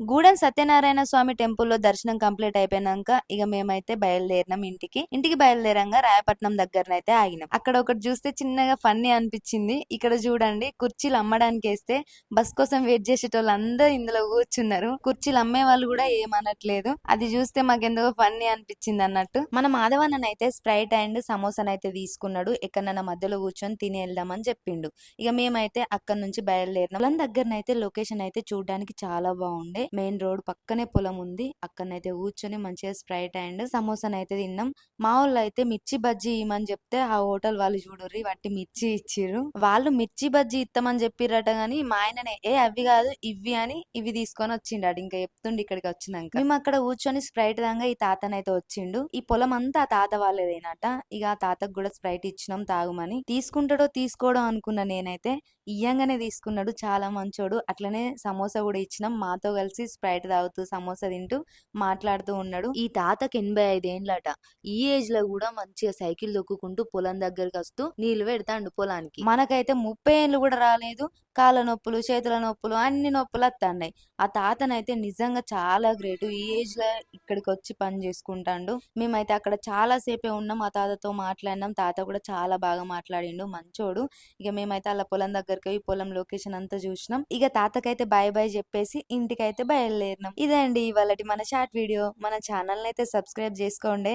గూడెం సత్యనారాయణ స్వామి టెంపుల్లో దర్శనం కంప్లీట్ అయిపోయినాక ఇక మేమైతే బయలుదేరినాం ఇంటికి బయలుదేరంగా రాయపట్నం దగ్గరనైతే ఆగినాం. అక్కడ ఒకటి చూస్తే చిన్నగా ఫన్నీ అనిపించింది. ఇక్కడ చూడండి, కుర్చీలు అమ్మడానికి వేస్తే బస్ కోసం వెయిట్ చేసేటోళ్ళందరూ ఇందులో కూర్చున్నారు. కుర్చీలు అమ్మే వాళ్ళు కూడా ఏమనట్లేదు. అది చూస్తే మాకెందుకో ఫన్నీ అనిపించింది అన్నట్టు. మన మాధవన్న అయితే స్ప్రైట్ అండ్ సమోసానైతే తీసుకున్నాడు. ఎక్కడన్నా మధ్యలో కూర్చొని తిని వెళ్దామని చెప్పిండు. ఇక మేమైతే అక్కడ నుంచి బయలుదేరినాం. పొలం దగ్గరనైతే లొకేషన్ అయితే చూడడానికి చాలా బాగుండే. మెయిన్ రోడ్ పక్కనే పొలం ఉంది. అక్కడనైతే కూర్చొని మంచిగా స్ప్రైట్ అండ్ సమోసానైతే తిన్నాం. మా వాళ్ళు అయితే మిర్చి బజ్జీ ఇవ్వమని చెప్తే ఆ హోటల్ వాళ్ళు చూడుర్రి వట్టి మిర్చి ఇచ్చిర్రు. వాళ్ళు మిర్చి బజ్జీ ఇస్తామని చెప్పిర్రట గాని మా ఆయననే అవి కాదు ఇవి అని ఇవి తీసుకొని వచ్చిండు. ఇంకా చెప్తుండే ఇక్కడికి వచ్చినాక. మేము అక్కడ కూర్చొని స్ప్రైట్ దాంగా ఈ తాతనైతే వచ్చిండు. ఈ పొలం అంతా ఆ తాత వాళ్ళదేనట. ఇక ఆ తాతకు కూడా స్ప్రైట్ ఇచ్చినాం తాగుమని. తీసుకుంటాడో తీసుకోడో అనుకున్నా నేనైతే. ఇయ్యంగానే తీసుకున్నాడు. చాలా మంచోడు. అట్లనే సమోసా కూడా ఇచ్చినాం. మాతో కలిసి స్ప్రైట్ తాగుతూ సమోసా తింటూ మాట్లాడుతూ ఉన్నాడు. ఈ తాతకి 85 ఏండ్లట. ఈ ఏజ్ లో కూడా మంచిగా సైకిల్ దొక్కుకుంటూ పొలం దగ్గరికి వస్తూ నీళ్లు పెడతాండు పొలానికి. మనకైతే 30 ఏళ్ళు కూడా రాలేదు. కాళ్ళ నొప్పులు, చేతుల నొప్పులు, అన్ని నొప్పులు వస్తాయి. ఆ తాతనైతే నిజంగా చాలా గ్రేట్. ఈ ఏజ్ లో ఇక్కడికి వచ్చి పని చేసుకుంటాండు. మేమైతే అక్కడ చాలా సేపే ఉన్నాం. ఆ తాతతో మాట్లాడినాం. తాత కూడా చాలా బాగా మాట్లాడిండు, మంచోడు. ఇక మేమైతే అలా పొలం దగ్గరికి పోయి పొలం లొకేషన్ అంతా చూసినాం. ఇక తాతకైతే బాయ్ బాయ్ చెప్పేసి ఇంటికైతే బయలుదేరినాం. ఇదే అండి ఇవాళటి మన షార్ట్ వీడియో. మన ఛానల్ అయితే సబ్స్క్రైబ్ చేసుకోండి.